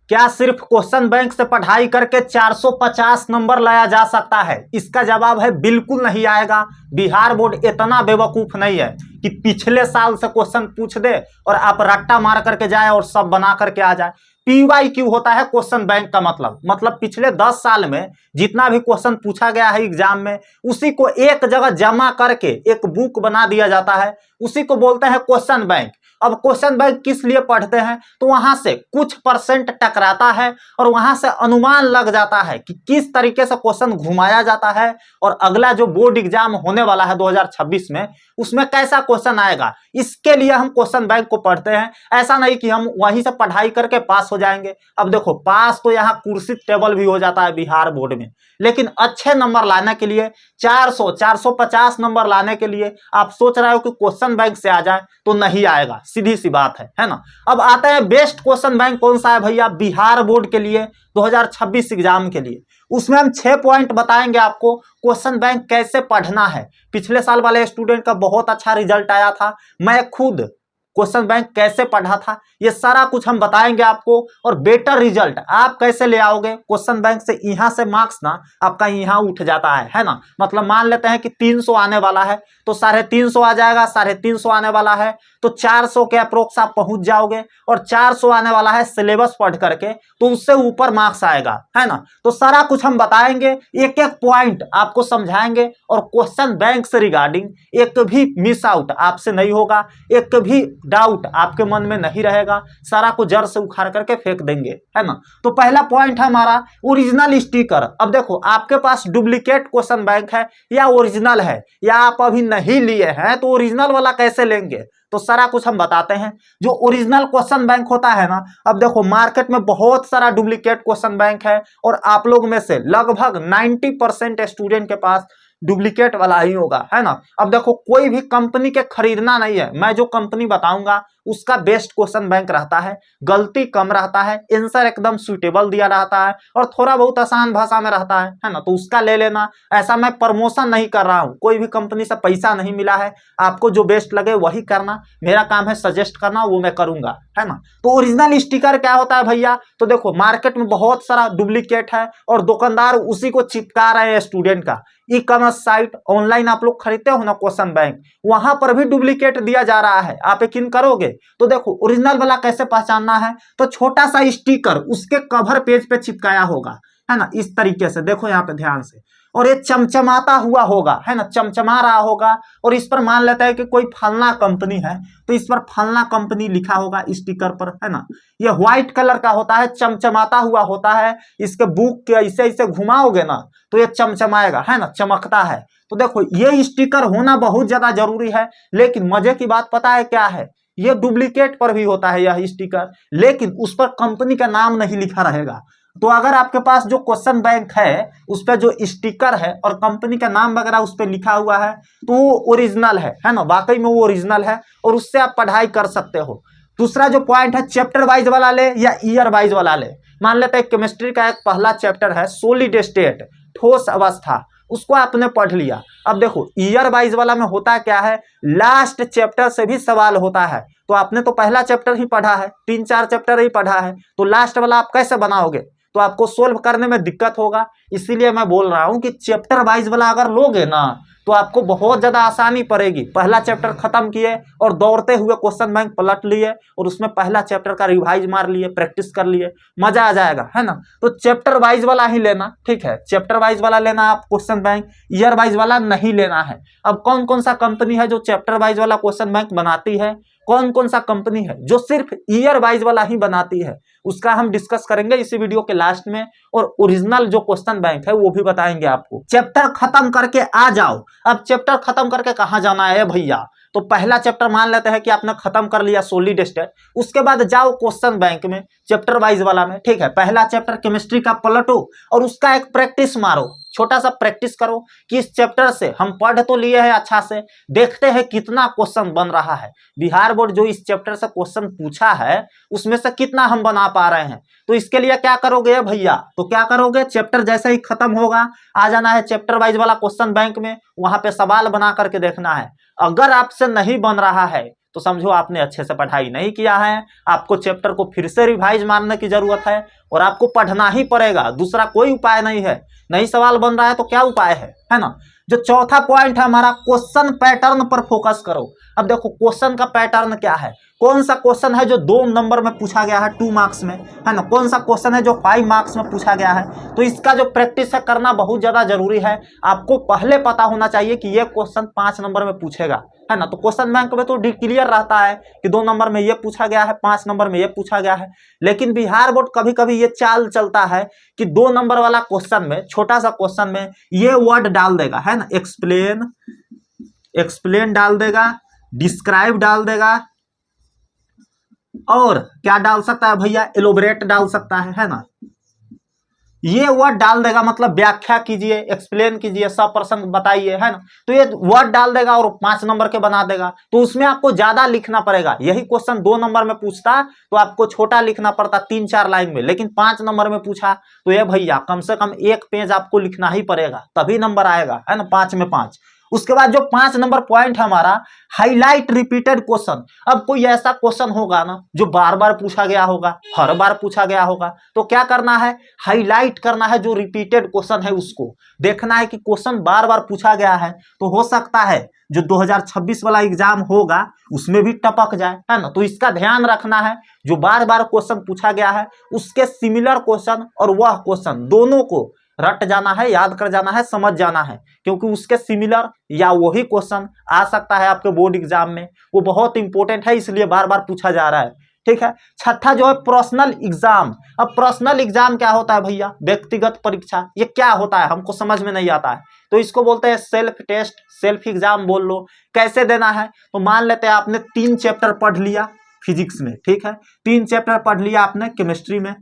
क्या सिर्फ question bank से पढ़ाई करके 450 नंबर लाया जा सकता है? इसका जवाब है बिल्कुल नहीं आएगा। बिहार बोर्ड इतना बेवकूफ नहीं है कि पिछले साल से क्वेश्चन पूछ दे और आप रट्टा मार करके जाए और सब बना करके आ जाए। PYQ होता है क्वेश्चन बैंक का मतलब पिछले 10 साल में जितना भी क्वेश्चन पूछा गया है एग्जाम में, उसी को एक जगह जमा करके एक बुक बना दिया जाता है, उसी को बोलते हैं क्वेश्चन बैंक। अब क्वेश्चन बैंक किस लिए पढ़ते हैं? तो वहां से कुछ परसेंट टकराता है और वहां से अनुमान लग जाता है कि किस तरीके से क्वेश्चन घुमाया जाता है और अगला जो बोर्ड एग्जाम होने वाला है 2026 में, उसमें कैसा क्वेश्चन आएगा। इसके लिए हम क्वेश्चन बैंक को पढ़ते हैं। ऐसा नहीं कि हम वहीं से पढ़ाई करके पास हो जाएंगे। अब देखो, पास तो यहाँ कुर्सी टेबल भी हो जाता है बिहार बोर्ड में, लेकिन अच्छे नंबर लाने के लिए 400 450 नंबर लाने के लिए आप सोच रहे हो कि क्वेश्चन बैंक से आ जाए, तो नहीं आएगा, सीधी सी बात है ना। अब आते हैं बेस्ट क्वेश्चन बैंक कौन सा है भैया बिहार बोर्ड के लिए 2026 एग्जाम के लिए। उसमें हम 6 पॉइंट बताएंगे आपको क्वेश्चन बैंक कैसे पढ़ना है। पिछले साल वाले स्टूडेंट का बहुत अच्छा रिजल्ट आया था, मैं खुद क्वेश्चन बैंक कैसे पढ़ा था ये सारा कुछ हम बताएंगे आपको। और बेटर रिजल्ट आप कैसे ले आओगे क्वेश्चन बैंक से, यहाँ से मार्क्स ना आपका यहाँ उठ जाता है ना। मतलब मान लेते हैं कि 300 आने वाला है तो 350 आ जाएगा, 350 आने वाला है तो 400 के अप्रोक्स आप पहुंच जाओगे, और 400 आने वाला है सिलेबस पढ़ करके तो उससे ऊपर मार्क्स आएगा, है ना। तो सारा कुछ हम बताएंगे, एक एक पॉइंट आपको समझाएंगे और क्वेश्चन बैंक से रिगार्डिंग एक भी मिस आउट आपसे नहीं होगा, एक भी डाउट आपके मन में नहीं रहेगा, सारा को जड़ से उखाड़ करके फेंक देंगे, है ना। तो पहला पॉइंट है हमारा ओरिजिनल स्टिकर। अब देखो, आपके पास डुप्लीकेट क्वेश्चन बैंक है या ओरिजिनल है, या आप अभी नहीं लिए हैं तो ओरिजिनल वाला कैसे लेंगे, तो सारा कुछ हम बताते हैं। जो ओरिजिनल क्वेश्चन बैंक होता है ना, अब देखो मार्केट में बहुत सारा डुप्लीकेट क्वेश्चन बैंक है और आप लोग में से लगभग 90% स्टूडेंट के पास डुप्लीकेट वाला ही होगा, है ना। अब देखो, कोई भी कंपनी के खरीदना नहीं है, मैं जो कंपनी बताऊंगा उसका बेस्ट क्वेश्चन बैंक रहता है, गलती कम रहता है, आंसर एकदम सुटेबल दिया रहता है और थोड़ा बहुत आसान भाषा में रहता है ना, तो उसका ले लेना। ऐसा मैं प्रमोशन नहीं कर रहा हूं, कोई भी कंपनी से पैसा नहीं मिला है, आपको जो बेस्ट लगे वही करना, मेरा काम है सजेस्ट करना, वो मैं करूंगा, है ना। तो ओरिजिनल स्टिकर क्या होता है भैया, तो देखो मार्केट में बहुत सारा डुप्लीकेट है और दुकानदार उसी को चिपका रहे हैं स्टूडेंट का। ई कॉमर्स साइट ऑनलाइन आप लोग खरीदते हो ना क्वेश्चन बैंक, वहां पर भी डुप्लीकेट दिया जा रहा है, आप यकीन करोगे। तो देखो ओरिजिनल वाला कैसे पहचानना है, तो छोटा सा स्टिकर उसके कवर पेज पे चिपकाया होगा, है ना, इस तरीके से देखो यहाँ पे ध्यान से, और ये चमचमाता हुआ होगा, है ना, चमचमा रहा होगा, और इस पर मान लेता है कि कोई फलना कंपनी है तो इस पर फलना कंपनी लिखा होगा स्टिकर पर, है ना। ये व्हाइट कलर का होता है, चमचमाता हुआ होता है, इसके बुक के ऐसे ऐसे घुमाओगे ना तो ये चमचमाएगा, है ना, चमकता है। तो देखो ये स्टिकर होना बहुत ज्यादा जरूरी है, लेकिन मजे की बात पता है क्या है, ये डुप्लीकेट पर भी होता है यह स्टिकर, लेकिन उस पर कंपनी का नाम नहीं लिखा रहेगा। तो अगर आपके पास जो क्वेश्चन बैंक है उस पर जो स्टिकर है और कंपनी का नाम वगैरह उस पर लिखा हुआ है तो वो ओरिजिनल है ना, वाकई में वो ओरिजिनल है और उससे आप पढ़ाई कर सकते हो। दूसरा जो पॉइंट है, चैप्टर वाइज वाला ले या ईयर वाइज वाला ले। मान लेते हैं केमिस्ट्री का एक पहला चैप्टर है सॉलिड स्टेट, ठोस अवस्था, उसको आपने पढ़ लिया। अब देखो ईयर वाइज वाला में होता क्या है, लास्ट चैप्टर से भी सवाल होता है, तो आपने तो पहला चैप्टर ही पढ़ा है, 3-4 चैप्टर ही पढ़ा है, तो लास्ट वाला आप कैसे बनाओगे, तो आपको सोल्व करने में दिक्कत होगा। इसीलिए मैं बोल रहा हूं कि चैप्टर वाइज वाला अगर लोगे ना तो आपको बहुत ज्यादा आसानी पड़ेगी। पहला चैप्टर खत्म किए और दौड़ते हुए क्वेश्चन बैंक पलट लिए और उसमें पहला चैप्टर का रिवाइज मार लिए, प्रैक्टिस कर लिए, मजा आ जाएगा, है ना। तो चैप्टर वाइज वाला ही लेना, ठीक है, चैप्टर वाइज वाला लेना आप क्वेश्चन बैंक, ईयर वाइज वाला नहीं लेना है। अब कौन कौन सा कंपनी है जो चैप्टर वाइज वाला क्वेश्चन बैंक बनाती है, कौन कौन सा कंपनी है जो सिर्फ ईयर वाइज वाला ही बनाती है, उसका हम डिस्कस करेंगे इसी वीडियो के लास्ट में। और ओरिजिनल जो क्वेश्चन बैंक है वो भी बताएंगे आपको। चैप्टर खत्म करके आ जाओ। अब चैप्टर खत्म करके कहाँ जाना है भैया, तो पहला चैप्टर मान लेते हैं कि आपने खत्म कर लिया सॉलिड स्टेट, उसके बाद जाओ क्वेश्चन बैंक में चैप्टर वाइज वाला में, ठीक है। पहला चैप्टर केमिस्ट्री का पलटो और उसका एक प्रैक्टिस मारो, छोटा सा प्रैक्टिस करो कि इस चैप्टर से हम पढ़ तो लिए हैं अच्छा से, देखते हैं कितना क्वेश्चन बन रहा है। बिहार बोर्ड जो इस चैप्टर से क्वेश्चन पूछा है उसमें से कितना हम बना पा रहे हैं। तो इसके लिए क्या करोगे भैया, तो क्या करोगे, चैप्टर जैसे ही खत्म होगा आ जाना है चैप्टर वाइज वाला क्वेश्चन बैंक में, वहां पे सवाल बना करके देखना है। अगर आपसे नहीं बन रहा है तो समझो आपने अच्छे से पढ़ाई नहीं किया है, आपको चैप्टर को फिर से रिवाइज मारने की जरूरत है और आपको पढ़ना ही पड़ेगा, दूसरा कोई उपाय नहीं है। नहीं सवाल बन रहा है तो क्या उपाय है ना। जो चौथा पॉइंट है हमारा, क्वेश्चन पैटर्न पर फोकस करो। अब देखो क्वेश्चन का पैटर्न क्या है, कौन सा क्वेश्चन है जो 2 नंबर में पूछा गया है 2 मार्क्स में, है ना, कौन सा क्वेश्चन है जो 5 मार्क्स में पूछा गया है। तो इसका जो प्रैक्टिस है करना बहुत ज्यादा जरूरी है। आपको पहले पता होना चाहिए कि ये क्वेश्चन 5 नंबर में पूछेगा, है ना। तो क्वेश्चन बैंक में तो क्लियर रहता है कि 2 नंबर में ये पूछा गया है, 5 नंबर में ये पूछा गया है। लेकिन बिहार बोर्ड कभी कभी ये चाल चलता है कि 2 नंबर वाला क्वेश्चन में, छोटा सा क्वेश्चन में ये वर्ड डाल देगा, है ना, एक्सप्लेन डाल देगा, डिस्क्राइब डाल देगा, और क्या डाल सकता है भैया, एलोबरेट डाल सकता है ना। ये वर्ड डाल देगा, मतलब व्याख्या कीजिए, एक्सप्लेन कीजिए, सब प्रसंग बताइए, है ना। तो ये वर्ड डाल देगा और 5 नंबर के बना देगा। तो उसमें आपको ज्यादा लिखना पड़ेगा। यही क्वेश्चन 2 नंबर में पूछता तो आपको छोटा लिखना पड़ता 3-4 लाइन में, लेकिन 5 नंबर में पूछा तो ये भैया कम से कम 1 पेज आपको लिखना ही पड़ेगा, तभी नंबर आएगा, है ना, 5 में 5। उसके बाद जो 5 नंबर पॉइंट है हमारा, हाईलाइट रिपीटेड क्वेश्चन। अब कोई ऐसा क्वेश्चन होगा ना जो बार बार पूछा गया होगा, हर बार पूछा गया होगा, तो क्या करना है, हाईलाइट करना है। जो रिपीटेड क्वेश्चन है उसको देखना है कि क्वेश्चन बार बार पूछा गया है, तो हो सकता है जो 2026 वाला एग्जाम होगा उसमें भी टपक जाए, है ना। तो इसका ध्यान रखना है, जो बार बार क्वेश्चन पूछा गया है उसके सिमिलर क्वेश्चन और वह क्वेश्चन दोनों को रट जाना है, याद कर जाना है, समझ जाना है, क्योंकि उसके सिमिलर या वही क्वेश्चन आ सकता है आपके बोर्ड एग्जाम में। वो बहुत इंपॉर्टेंट है, इसलिए बार बार पूछा जा रहा है, ठीक है। छठा जो है पर्सनल एग्जाम। अब पर्सनल एग्जाम क्या होता है भैया, व्यक्तिगत परीक्षा। ये क्या होता है हमको समझ में नहीं आता है, तो इसको बोलते हैं सेल्फ टेस्ट, सेल्फ एग्जाम बोल लो। कैसे देना है, तो मान लेते हैं आपने 3 चैप्टर पढ़ लिया फिजिक्स में, ठीक है, 3 चैप्टर पढ़ लिया आपने केमिस्ट्री में।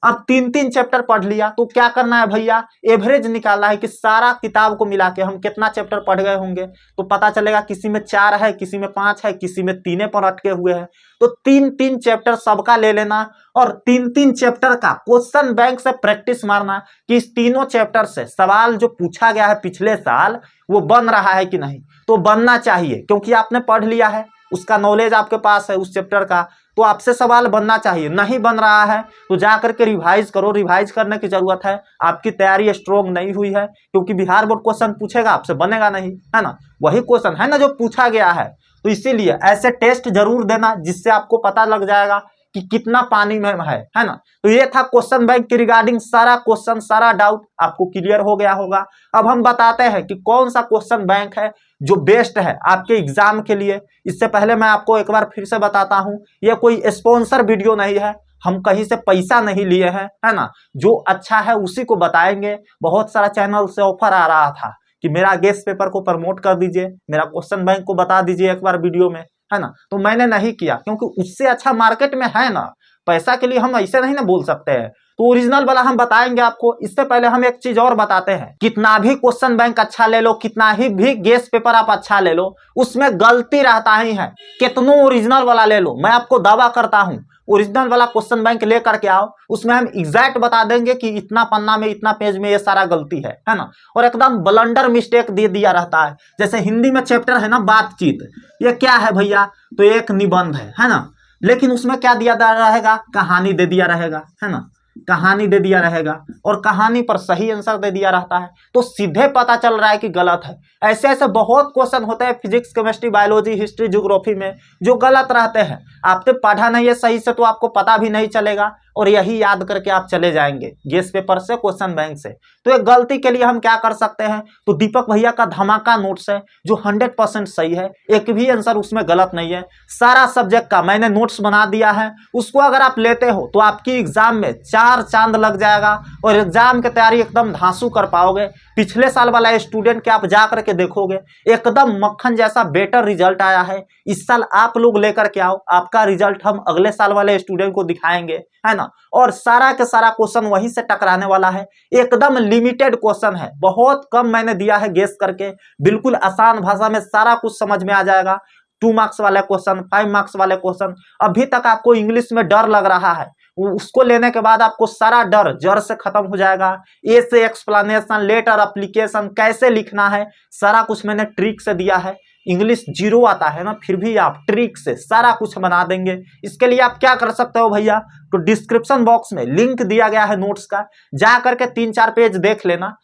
अब 3-3 चैप्टर पढ़ लिया, तो क्या करना है भैया, एवरेज निकालना है कि सारा किताब को मिला के हम कितना चैप्टर पढ़ गए होंगे। तो पता चलेगा किसी में 4 है, किसी में 5 है, किसी में 3 पर अटके हुए हैं। तो 3-3 चैप्टर सबका ले लेना और 3-3 चैप्टर का क्वेश्चन बैंक से प्रैक्टिस मारना कि इस तीनों चैप्टर से सवाल जो पूछा गया है पिछले साल वो बन रहा है कि नहीं। तो बनना चाहिए, क्योंकि आपने पढ़ लिया है, उसका नॉलेज आपके पास है उस चैप्टर का, तो आपसे सवाल बनना चाहिए। नहीं बन रहा है तो जा करके रिवाइज करो, रिवाइज करने की जरूरत है। आपकी तैयारी स्ट्रोंग नहीं हुई है, क्योंकि बिहार बोर्ड क्वेश्चन पूछेगा आपसे, बनेगा नहीं, है ना, वही क्वेश्चन है ना जो पूछा गया है। तो इसीलिए ऐसे टेस्ट जरूर देना जिससे आपको पता लग जाएगा कि कितना पानी में है ना। तो ये था क्वेश्चन बैंक के रिगार्डिंग सारा क्वेश्चन, सारा डाउट आपको क्लियर हो गया होगा। अब हम बताते हैं कि कौन सा क्वेश्चन बैंक है जो बेस्ट है आपके एग्जाम के लिए। इससे पहले मैं आपको एक बार फिर से बताता हूं, ये कोई स्पॉन्सर वीडियो नहीं है, हम कहीं से पैसा नहीं लिए हैं, है ना। जो अच्छा है उसी को बताएंगे। बहुत सारा चैनल से ऑफर आ रहा था कि मेरा गेस्ट पेपर को प्रमोट कर दीजिए, मेरा क्वेश्चन बैंक को बता दीजिए एक बार वीडियो में, है ना। तो मैंने नहीं किया, क्योंकि उससे अच्छा मार्केट में है ना। पैसा के लिए हम ऐसे नहीं ना बोल सकते हैं। तो ओरिजिनल वाला हम बताएंगे आपको। इससे पहले हम एक चीज और बताते हैं, कितना भी क्वेश्चन बैंक अच्छा ले लो, कितना ही भी गेस्ट पेपर आप अच्छा ले लो, उसमें गलती रहता ही है। कितनों ओरिजिनल वाला ले लो, मैं आपको दावा करता हूं ओरिजिनल वाला क्वेश्चन बैंक लेकर के आओ, उसमें हम एग्जैक्ट बता देंगे कि इतना पन्ना में, इतना पेज में ये सारा गलती है ना। और एकदम ब्लंडर मिस्टेक दे दिया रहता है। जैसे हिंदी में चैप्टर है ना बातचीत, ये क्या है भैया, तो एक निबंध है ना, लेकिन उसमें क्या दिया रहेगा, कहानी दे दिया रहेगा, है ना, कहानी दे दिया रहेगा, और कहानी पर सही आंसर दे दिया रहता है। तो सीधे पता चल रहा है कि गलत है। ऐसे ऐसे बहुत क्वेश्चन होते हैं physics, chemistry, biology, history, geography में जो गलत रहते हैं। आपने पढ़ा नहीं है सही से तो आपको पता भी नहीं चलेगा, और यही याद करके आप चले जाएंगे गेस्ट पेपर से, क्वेश्चन बैंक से। तो एक गलती के लिए हम क्या कर सकते हैं, तो दीपक भैया का धमाका नोट्स है जो 100% सही है, एक भी आंसर उसमें गलत नहीं है। सारा सब्जेक्ट का मैंने नोट्स बना दिया है, उसको अगर आप लेते हो तो आपकी एग्जाम में 4 चांद लग जाएगा और एग्जाम की तैयारी एकदम धांसू कर पाओगे। पिछले साल वाला स्टूडेंट के आप जा करके देखोगे एकदम मक्खन जैसा बेटर रिजल्ट आया है। इस साल आप लोग लेकर के आओ, आपका रिजल्ट हम अगले साल वाले स्टूडेंट को दिखाएंगे, है ना। और सारा के सारा क्वेश्चन वहीं से टकराने वाला है। एकदम लिमिटेड क्वेश्चन है, बहुत कम मैंने दिया है गेस करके, बिल्कुल आसान भाषा में सारा कुछ समझ में आ जाएगा। 2 मार्क्स वाले क्वेश्चन, 5 मार्क्स वाले क्वेश्चन। अभी तक आपको इंग्लिश में डर लग रहा है, उसको लेने के बाद आपको सारा डर जड़ से खत्म हो जाएगा। ए से एक्सप्लेनेशन, लेटर, एप्लीकेशन कैसे लिखना है, सारा कुछ मैंने ट्रिक से दिया है। इंग्लिश जीरो आता है ना, फिर भी आप ट्रिक से सारा कुछ बना देंगे। इसके लिए आप क्या कर सकते हो भैया, तो डिस्क्रिप्शन बॉक्स में लिंक दिया गया है नोट्स का, जा करके 3-4 पेज देख लेना।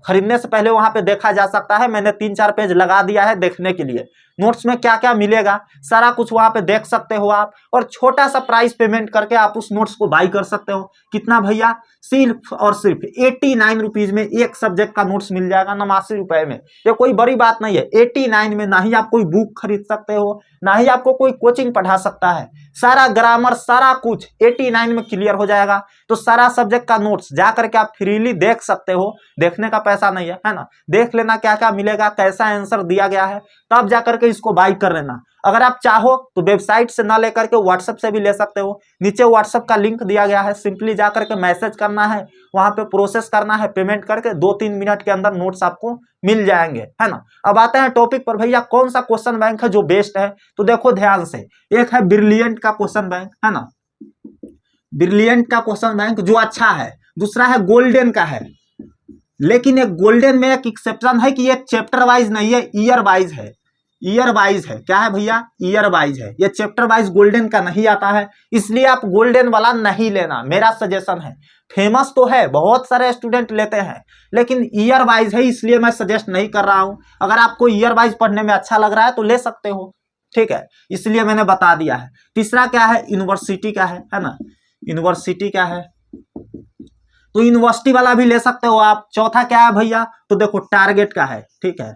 खरीदने से पहले वहां पे देखा जा सकता है, मैंने 3-4 पेज लगा दिया है देखने के लिए। नोट्स में क्या क्या मिलेगा सारा कुछ वहां पे देख सकते हो आप, और छोटा सा प्राइस पेमेंट करके आप उस नोट्स को बाई कर सकते हो। कितना भैया, सिर्फ और सिर्फ 89 रुपीज में एक सब्जेक्ट का नोट्स मिल जाएगा, 89 रुपए में। ये कोई बड़ी बात नहीं है। 89 में ना ही आप कोई बुक खरीद सकते हो, ना ही आपको कोई कोचिंग पढ़ा सकता है, सारा ग्रामर सारा कुछ 89 में क्लियर हो जाएगा। तो सारा सब्जेक्ट का नोट्स जा करके आप फ्रीली देख सकते हो, देखने का पैसा नहीं है ना। देख लेना क्या क्या मिलेगा, कैसा आंसर दिया गया है, तब जा करके इसको बाई कर लेना। अगर आप चाहो तो वेबसाइट से ना लेकर के व्हाट्सएप से भी ले सकते हो। नीचे व्हाट्सएप का लिंक दिया गया है, सिंपली जा करके मैसेज करना है, वहां पे प्रोसेस करना है, पेमेंट करके 2-3 मिनट के अंदर नोट्स आपको मिल जाएंगे, है ना। अब आते हैं टॉपिक पर भैया, कौन सा क्वेश्चन बैंक है जो बेस्ट है। तो देखो ध्यान से, एक है ब्रिलियंट का क्वेश्चन बैंक, है ना, ब्रिलियंट का क्वेश्चन बैंक जो अच्छा है। दूसरा है गोल्डन का है, लेकिन एक गोल्डन में एक एक्सेप्शन है कि ये चैप्टर वाइज नहीं है, ईयर वाइज है। ईयर वाइज है, क्या है भैया, ईयर वाइज है। ये चैप्टर वाइज गोल्डन का नहीं आता है, इसलिए आप गोल्डन वाला नहीं लेना, मेरा सजेशन है। फेमस तो है, बहुत सारे स्टूडेंट लेते हैं, लेकिन ईयर वाइज है, इसलिए मैं सजेस्ट नहीं कर रहा हूं। अगर आपको ईयर वाइज पढ़ने में अच्छा लग रहा है तो ले सकते हो, ठीक है, इसलिए मैंने बता दिया है। तीसरा क्या है, यूनिवर्सिटी का है ना, यूनिवर्सिटी का है, तो यूनिवर्सिटी वाला भी ले सकते हो आप। चौथा क्या है भैया, तो देखो टारगेट का है, ठीक है।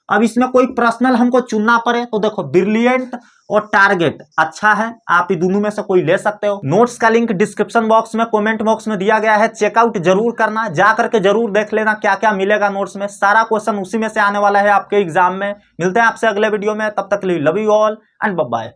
अब इसमें कोई पर्सनल हमको चुनना पड़े तो देखो ब्रिलियंट और टारगेट अच्छा है, आप ये दोनों में से कोई ले सकते हो। नोट्स का लिंक डिस्क्रिप्शन बॉक्स में, कमेंट बॉक्स में दिया गया है, चेकआउट जरूर करना, जा करके जरूर देख लेना क्या क्या मिलेगा नोट्स में। सारा क्वेश्चन उसी में से आने वाला है आपके एग्जाम में। मिलते हैं आपसे अगले वीडियो में, तब तक के लिए love you all and bye bye.